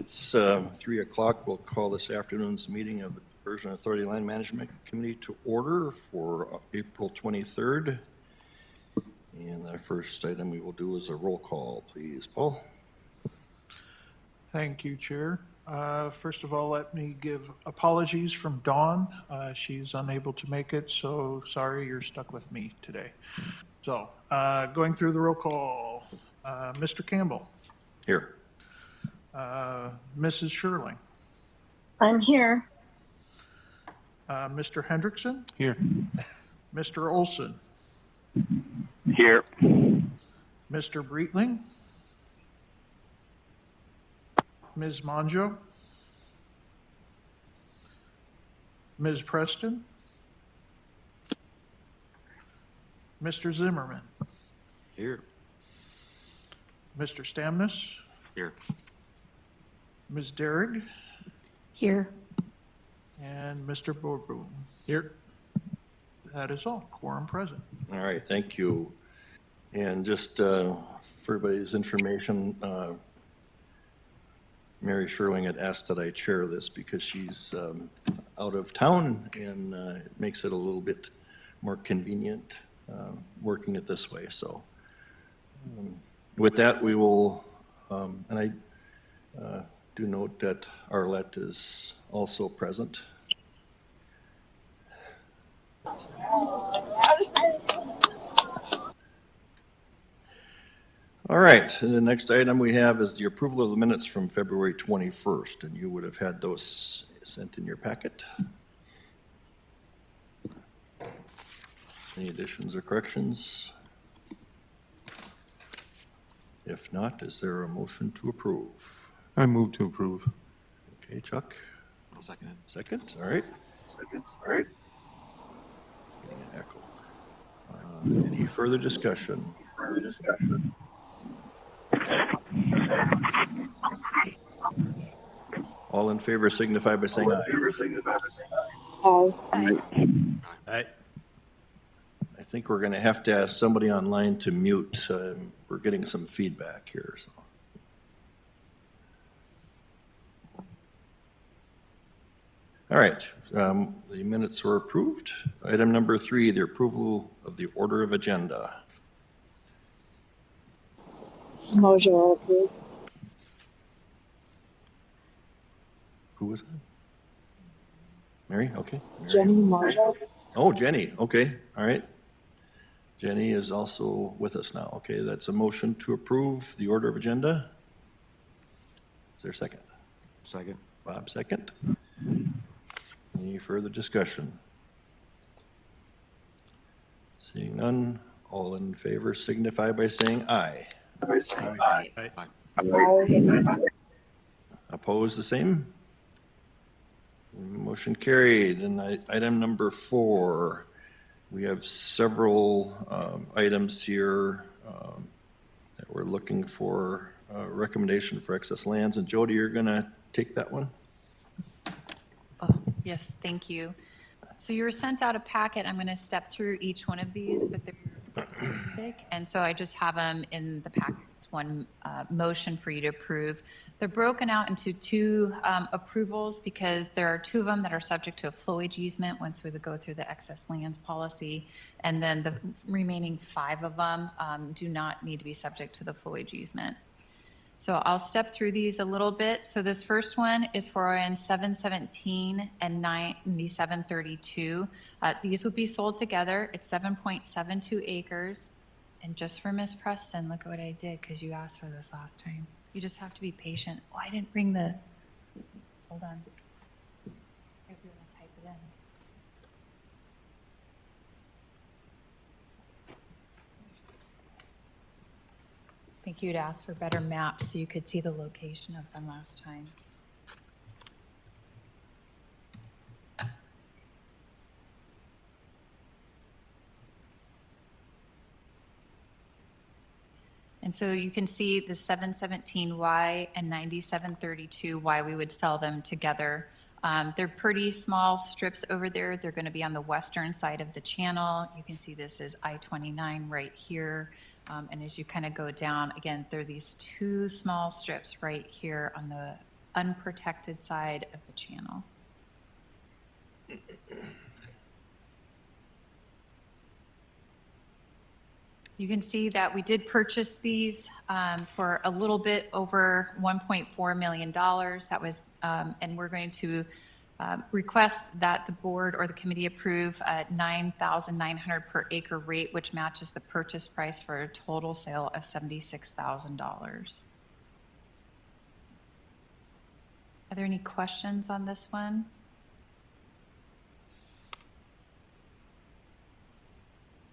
It's 3 o'clock. We'll call this afternoon's meeting of the Diversion Authority Land Management Committee to order for April 23rd. And the first item we will do is a roll call, please. Paul? Thank you, Chair. First of all, let me give apologies from Dawn. She's unable to make it, so sorry you're stuck with me today. So, going through the roll call, Mr. Campbell. Here. Mrs. Sherling. I'm here. Mr. Hendrickson. Here. Mr. Olson. Here. Mr. Breitling. Ms. Monjo. Ms. Preston. Mr. Zimmerman. Here. Mr. Stamnus. Here. Ms. Derrig. Here. And Mr. Bourboon. Here. That is all. Quorum present. All right, thank you. And just for everybody's information, Mary Sherling had asked that I chair this because she's out of town, and it makes it a little bit more convenient working it this way. So with that, we will, and I do note that Arlette is also present. All right, the next item we have is the approval of the minutes from February 21st, and you would have had those sent in your packet. Any additions or corrections? If not, is there a motion to approve? I move to approve. Okay, Chuck? I'll second it. Second, all right. Second. All right. Getting an echo. Any further discussion? All in favor signify by saying aye. Aye. I think we're going to have to ask somebody online to mute. We're getting some feedback here. So. All right, the minutes were approved. Item number 3, the approval of the order of agenda. Mojo approved. Who was that? Mary? Okay. Mary. Jenny Mojo. Oh, Jenny. Okay. All right. Jenny is also with us now. Okay, that's a motion to approve the order of agenda. Is there a second? Second. Bob, second. Any further discussion? Seeing none, all in favor signify by saying aye. Aye. Opposed, the same? Motion carried. And item number 4, we have several items here that we're looking for a recommendation for excess lands. And Jody, you're going to take that one? Oh, yes, thank you. So you were sent out a packet. I'm going to step through each one of these, but they're specific, and so I just have them in the packet. It's one motion for you to approve. They're broken out into 2 approvals because there are 2 of them that are subject to a flowage easement once we would go through the excess lands policy, and then the remaining 5 of them do not need to be subject to the flowage easement. So I'll step through these a little bit. So this first one is for in 717 and 9732. These will be sold together. It's 7.72 acres. And just for Miss Preston, look at what I did because you asked for this last time. You just have to be patient. Oh, I didn't bring the, hold on. I'll be able to type it in. I think you'd asked for better maps so you could see the location of them last time. And so you can see the 717Y and 9732, why we would sell them together. They're pretty small strips over there. They're going to be on the western side of the channel. You can see this is I-29 right here. And as you kind of go down, again, there are these two small strips right here on the unprotected side of the channel. You can see that we did purchase these for a little bit over $1.4 million. That was, and we're going to request that the board or the committee approve a $9,900 per acre rate, which matches the purchase price for a total sale of $76,000. Are there any questions on this one?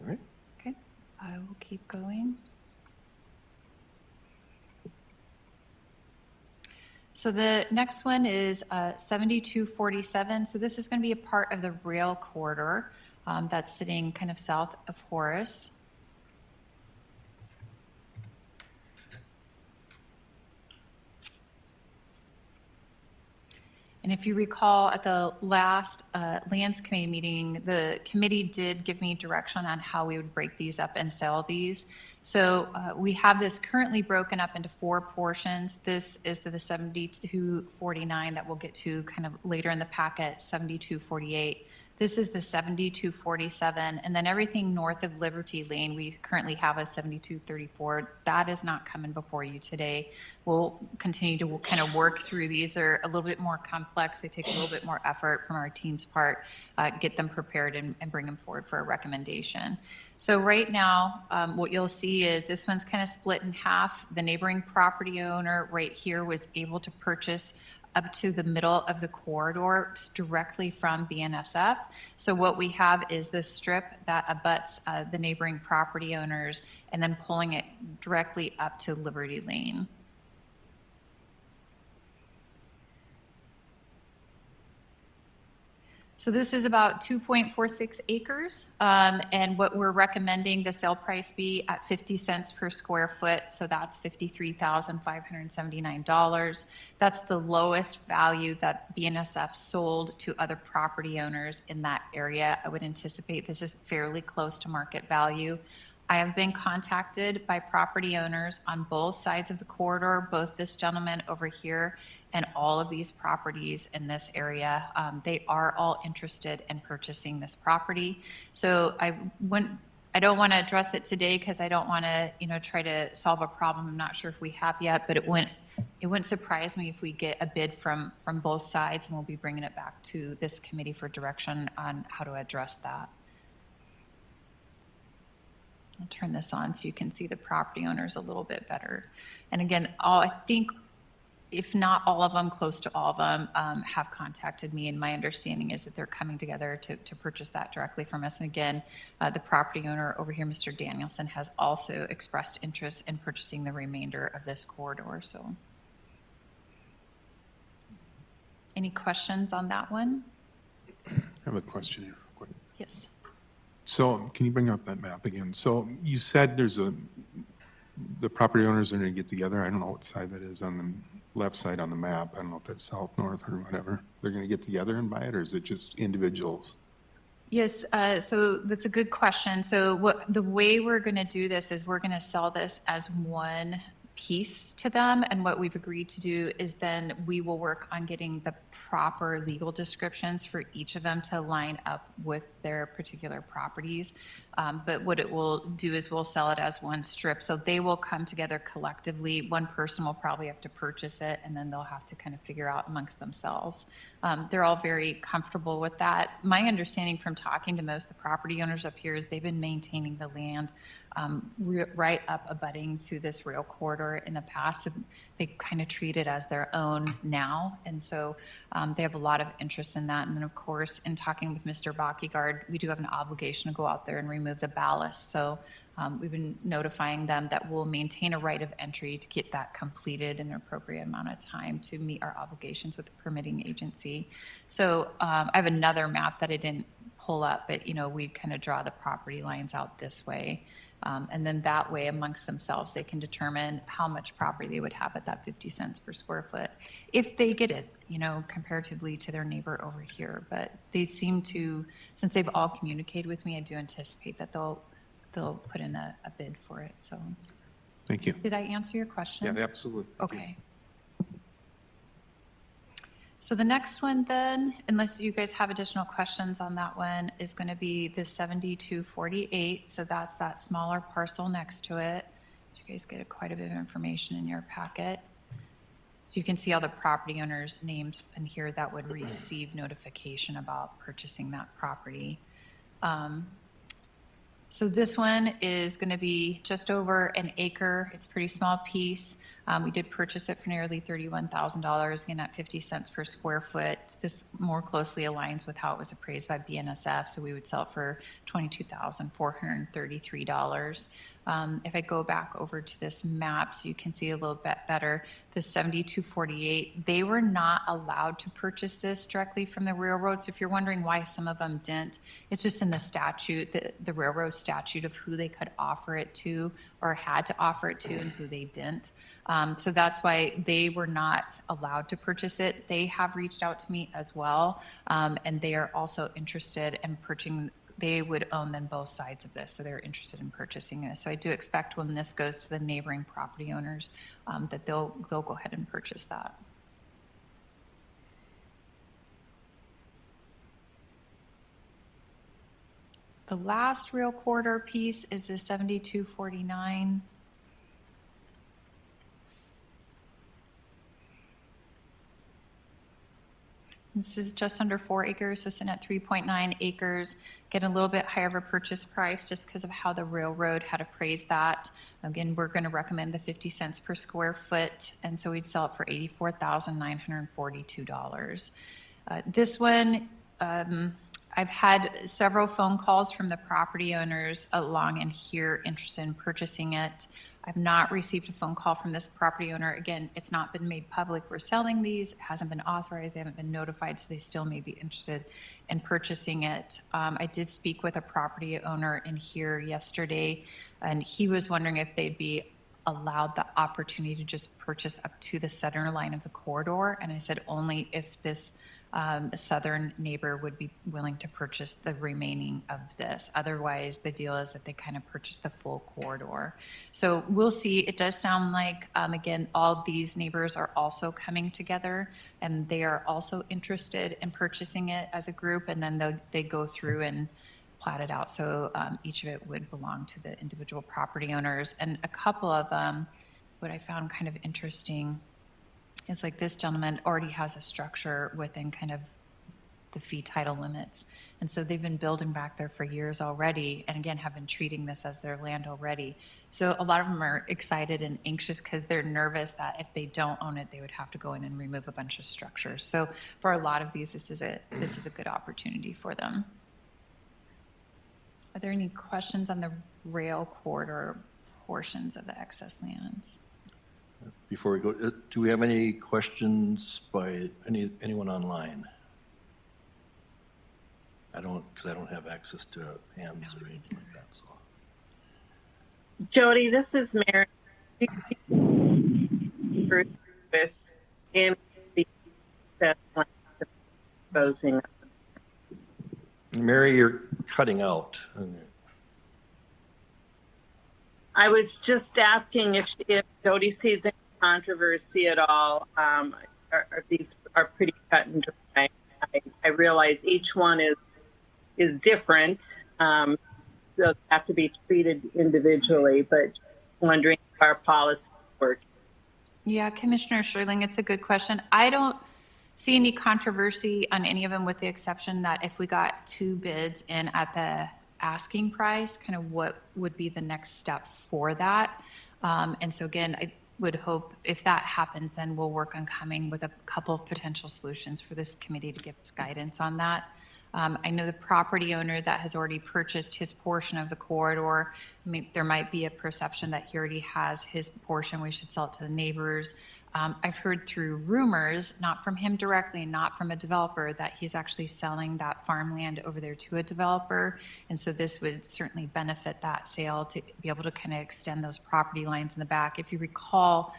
All right. Okay, I will keep going. So the next one is 7247. So this is going to be a part of the rail corridor that's sitting kind of south of Horace. And if you recall, at the last Lands Committee meeting, the committee did give me direction on how we would break these up and sell these. So we have this currently broken up into 4 portions. This is the 7249 that we'll get to kind of later in the packet, 7248. This is the 7247, and then everything north of Liberty Lane, we currently have a 7234. That is not coming before you today. We'll continue to kind of work through these. They're a little bit more complex. They take a little bit more effort from our team's part, get them prepared and bring them forward for a recommendation. So right now, what you'll see is this one's kind of split in half. The neighboring property owner right here was able to purchase up to the middle of the corridor directly from BNSF. So what we have is this strip that abuts the neighboring property owners and then pulling it directly up to Liberty Lane. So this is about 2.46 acres, and what we're recommending the sale price be at 50 cents per square foot, so that's $53,579. That's the lowest value that BNSF sold to other property owners in that area. I would anticipate this is fairly close to market value. I have been contacted by property owners on both sides of the corridor, both this gentleman over here and all of these properties in this area. They are all interested in purchasing this property. So I don't want to address it today because I don't want to, try to solve a problem I'm not sure if we have yet, but it wouldn't surprise me if we get a bid from both sides, and we'll be bringing it back to this committee for direction on how to address that. I'll turn this on so you can see the property owners a little bit better. And again, I think if not all of them, close to all of them have contacted me, and my understanding is that they're coming together to purchase that directly from us. And again, the property owner over here, Mr. Danielson, has also expressed interest in purchasing the remainder of this corridor. So, any questions on that one? I have a question here. Quick. Yes. So can you bring up that map again? So you said the property owners are going to get together. I don't know what side that is on the left side on the map. I don't know if that's south, north, or whatever. They're going to get together and buy it, or is it just individuals? Yes, so that's a good question. So the way we're going to do this is we're going to sell this as one piece to them, and what we've agreed to do is then we will work on getting the proper legal descriptions for each of them to line up with their particular properties. But what it will do is we'll sell it as one strip. So they will come together collectively. One person will probably have to purchase it, and then they'll have to kind of figure out amongst themselves. They're all very comfortable with that. My understanding from talking to most of the property owners up here is they've been maintaining the land right up abutting to this rail corridor in the past. So they kind of treat it as their own now. And so they have a lot of interest in that. And then, of course, in talking with Mr. Bakigard, we do have an obligation to go out there and remove the ballast. So we've been notifying them that we'll maintain a right of entry to get that completed in an appropriate amount of time to meet our obligations with the permitting agency. So I have another map that I didn't pull up, but we kind of draw the property lines out this way. And then that way, amongst themselves, they can determine how much property they would have at that 50 cents per square foot, if they get it, comparatively to their neighbor over here. But they seem to, since they've all communicated with me, I do anticipate that they'll put in a bid for it. So, Thank you. did I answer your question? Yeah, absolutely. Thank you. Okay. So the next one then, unless you guys have additional questions on that one, is going to be the 7248. So that's that smaller parcel next to it. You guys get quite a bit of information in your packet. So you can see all the property owners' names in here that would receive notification about purchasing that property. So this one is going to be just over an acre. It's a pretty small piece. We did purchase it for nearly $31,000, again at 50 cents per square foot. This more closely aligns with how it was appraised by BNSF, so we would sell it for $22,433. If I go back over to this map so you can see a little bit better, the 7248, they were not allowed to purchase this directly from the railroad. So if you're wondering why some of them didn't, it's just in the statute, the railroad statute of who they could offer it to or had to offer it to and who they didn't. So that's why they were not allowed to purchase it. They have reached out to me as well, and they are also interested in purchasing. They would own then both sides of this, so they're interested in purchasing this. So I do expect when this goes to the neighboring property owners, that they'll go ahead and purchase that. The last real corridor piece is the 7249. This is just under 4 acres, so sitting at 3.9 acres. Get a little bit higher of a purchase price just because of how the railroad had appraised that. Again, we're going to recommend the 50 cents per square foot, and so we'd sell it for $84,942. This one, I've had several phone calls from the property owners along in here interested in purchasing it. I've not received a phone call from this property owner. Again, it's not been made public. We're selling these. It hasn't been authorized. They haven't been notified, so they still may be interested in purchasing it. I did speak with a property owner in here yesterday, and he was wondering if they'd be allowed the opportunity to just purchase up to the center line of the corridor. And I said only if this southern neighbor would be willing to purchase the remaining of this. Otherwise, the deal is that they kind of purchase the full corridor. So we'll see. It does sound like, again, all these neighbors are also coming together and they are also interested in purchasing it as a group, and then they go through and plat it out. So each of it would belong to the individual property owners. And a couple of them, what I found kind of interesting is like this gentleman already has a structure within kind of the fee title limits. And so they've been building back there for years already, and again, have been treating this as their land already. So a lot of them are excited and anxious because they're nervous that if they don't own it, they would have to go in and remove a bunch of structures. So for a lot of these, this is a good opportunity for them. Are there any questions on the rail corridor portions of the excess lands? Before we go, do we have any questions by anyone online? I don't, because I don't have access to hands or anything like that, so. Jody, this is Mary. With in the exposing. Mary, you're cutting out. I was just asking if Jody sees any controversy at all. These are pretty cut and dry. I realize each one is different, so they have to be treated individually, but wondering if our policy works. Yeah, Commissioner Sherling, it's a good question. I don't see any controversy on any of them, with the exception that if we got 2 bids in at the asking price, kind of what would be the next step for that. And so again, I would hope if that happens, then we'll work on coming with a couple of potential solutions for this committee to give us guidance on that. I know the property owner that has already purchased his portion of the corridor. I mean, there might be a perception that he already has his portion. We should sell it to the neighbors. I've heard through rumors, not from him directly, not from a developer, that he's actually selling that farmland over there to a developer. And so this would certainly benefit that sale to be able to kind of extend those property lines in the back. If you recall,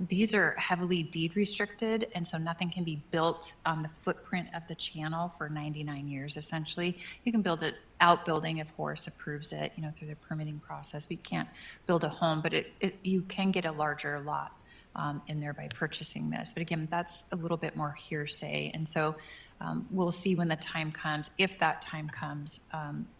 these are heavily deed restricted, and so nothing can be built on the footprint of the channel for 99 years, essentially. You can build it outbuilding if Horace approves it, through the permitting process, but you can't build a home, but you can get a larger lot in there by purchasing this. But again, that's a little bit more hearsay. And so we'll see when the time comes, if that time comes,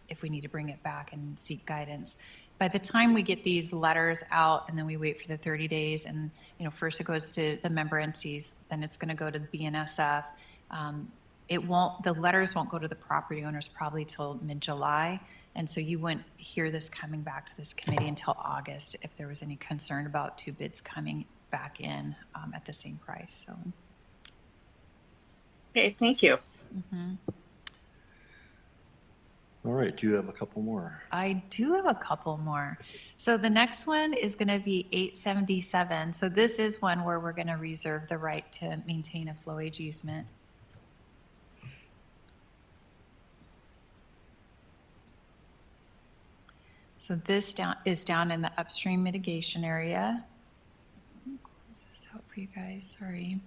if we need to bring it back and seek guidance. By the time we get these letters out and then we wait for the 30 days and, first it goes to the member entities, then it's going to go to the BNSF. The letters won't go to the property owners probably till mid-July. And so you wouldn't hear this coming back to this committee until August if there was any concern about two bids coming back in at the same price, so. Okay, thank you. All right, do you have a couple more? I do have a couple more. So the next one is going to be 877. So this is one where we're going to reserve the right to maintain a flowage easement. So this is down in the upstream mitigation area. Close this out for you guys, sorry.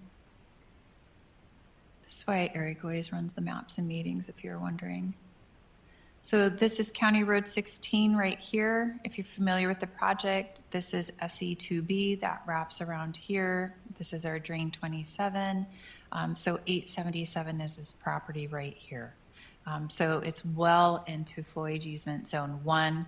This is why Eric always runs the maps and meetings, if you're wondering. So this is County Road 16 right here. If you're familiar with the project, this is SE2B that wraps around here. This is our drain 27. So 877 is this property right here. So it's well into flowage easement zone 1.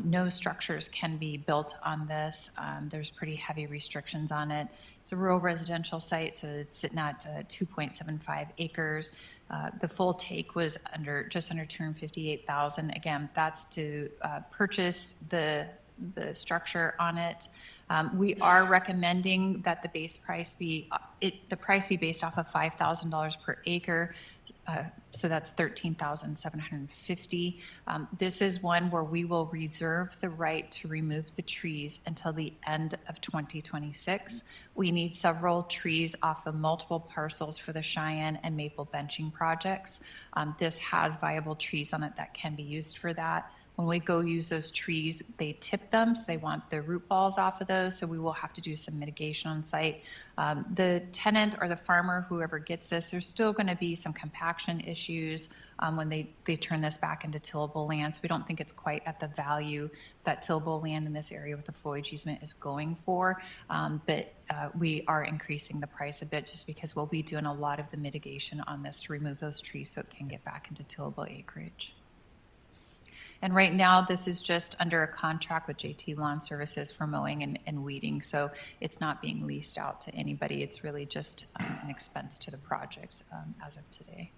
No structures can be built on this. There's pretty heavy restrictions on it. It's a rural residential site, so it's sitting at 2.75 acres. The full take was just under 258,000. Again, that's to purchase the structure on it. We are recommending that the base price be based off of $5,000 per acre. So that's $13,750. This is one where we will reserve the right to remove the trees until the end of 2026. We need several trees off of multiple parcels for the Cheyenne and Maple benching projects. This has viable trees on it that can be used for that. When we go use those trees, they tip them, so they want the root balls off of those, so we will have to do some mitigation on site. The tenant or the farmer, whoever gets this, there's still going to be some compaction issues when they turn this back into tillable land. So we don't think it's quite at the value that tillable land in this area with the flowage easement is going for, but we are increasing the price a bit just because we'll be doing a lot of the mitigation on this to remove those trees so it can get back into tillable acreage. And right now, this is just under a contract with JT Lawn Services for mowing and weeding. So it's not being leased out to anybody. It's really just an expense to the project as of today.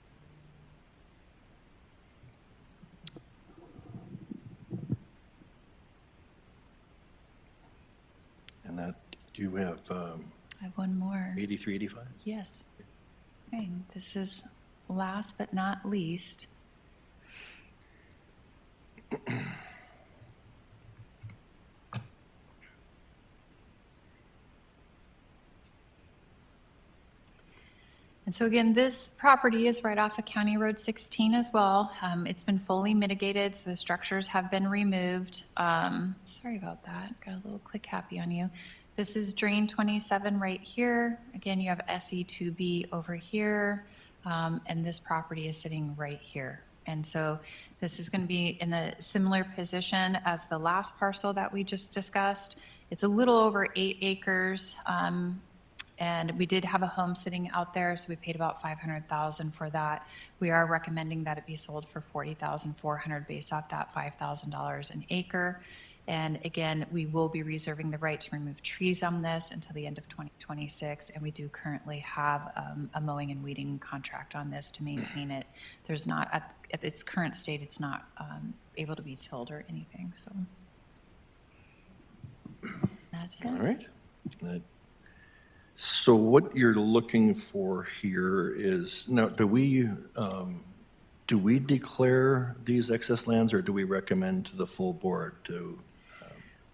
And that, do you have I have one more. 8385? Yes. Okay, this is last but not least. And so again, this property is right off of County Road 16 as well. It's been fully mitigated, so the structures have been removed. Sorry about that, got a little click happy on you. This is drain 27 right here. Again, you have SE2B over here, and this property is sitting right here. And so this is going to be in a similar position as the last parcel that we just discussed. It's a little over 8 acres. And we did have a home sitting out there, so we paid about $500,000 for that. We are recommending that it be sold for $40,400 based off that $5,000 an acre. And again, we will be reserving the right to remove trees on this until the end of 2026. And we do currently have a mowing and weeding contract on this to maintain it. There's not, at its current state, it's not able to be tilled or anything, so. That's it. All right. So what you're looking for here is, now, do we declare these excess lands, or do we recommend to the full board to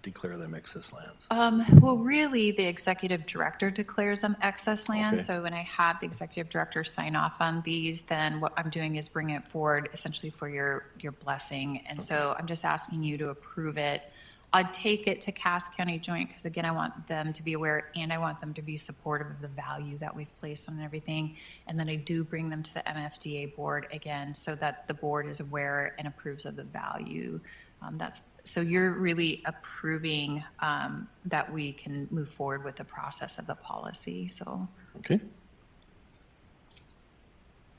declare them excess lands? Well, really, the executive director declares them excess land. Okay. So when I have the executive director sign off on these, then what I'm doing is bringing it forward essentially for your blessing. And so I'm just asking you to approve it. I'd take it to Cass County Joint because, again, I want them to be aware and I want them to be supportive of the value that we've placed on everything. And then I do bring them to the MFDA board again so that the board is aware and approves of the value So you're really approving that we can move forward with the process of the policy, so. Okay.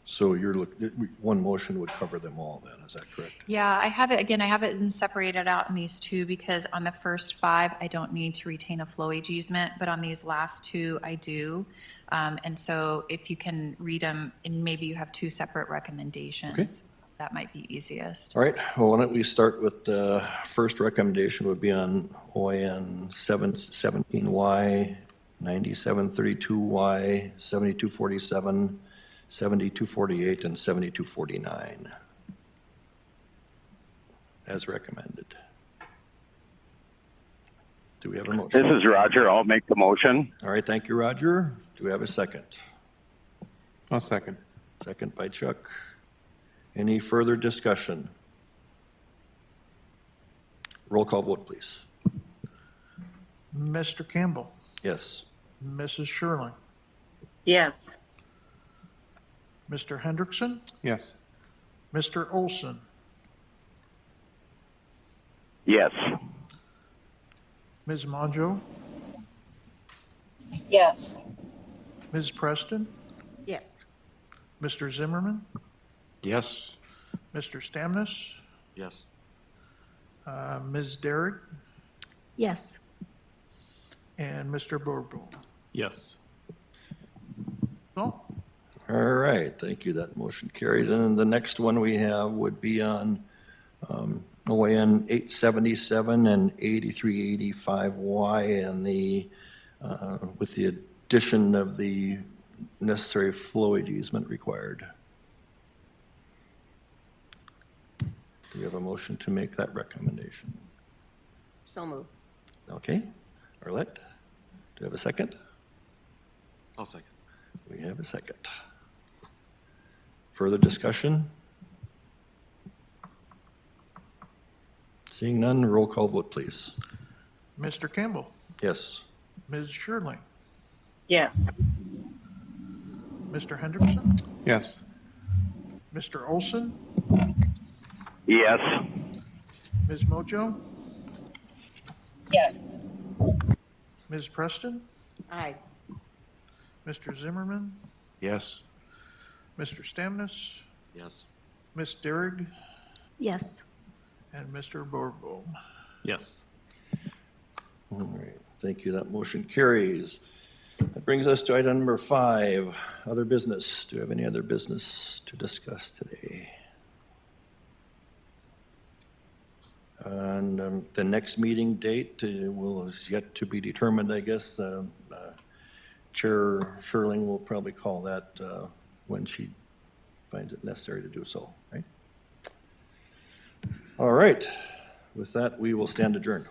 So one motion would cover them all then, is that correct? Yeah, I have it, again, I have it separated out in these two because on the first 5, I don't need to retain a flowage easement, but on these last 2, I do. And so if you can read them, and maybe you have 2 separate recommendations, that might be easiest. All right, well, why don't we start with the first recommendation would be on OAN 17Y, 9732Y, 7247, 7248, and 7249, as recommended. Do we have a motion? This is Roger. I'll make the motion. All right, thank you, Roger. Do we have a second? I'll second. Second by Chuck. Any further discussion? Roll call vote, please. Mr. Campbell, Yes. Mrs. Sherling, Yes. Mr. Hendrickson, Yes. Mr. Olson, Yes. Ms. Monjo, Yes. Ms. Preston, Yes. Mr. Zimmerman, Yes. Mr. Stamnis, Yes. Ms. Derrick, Yes. and Mr. Borbel. Yes. So, All right, thank you. That motion carried. And the next one we have would be on OAN 877 and 8385Y and with the addition of the necessary flowage easement required. Do we have a motion to make that recommendation? So moved. Okay, Arlette, do you have a second? I'll second. We have a second. Further discussion? Seeing none, roll call vote, please. Mr. Campbell, Yes. Ms. Sherling, Yes. Mr. Hendrickson, Yes. Mr. Olson, Yes. Ms. Mojo, Yes. Ms. Preston, Aye. Mr. Zimmerman, Yes. Mr. Stamnis, Yes. Ms. Derrick, Yes. and Mr. Borbel. Yes. All right, thank you. That motion carries. That brings us to item number 5, other business. Do you have any other business to discuss today? And the next meeting date is yet to be determined, I guess. Chair Sherling will probably call that when she finds it necessary to do so, right? All right, with that, we will stand adjourned.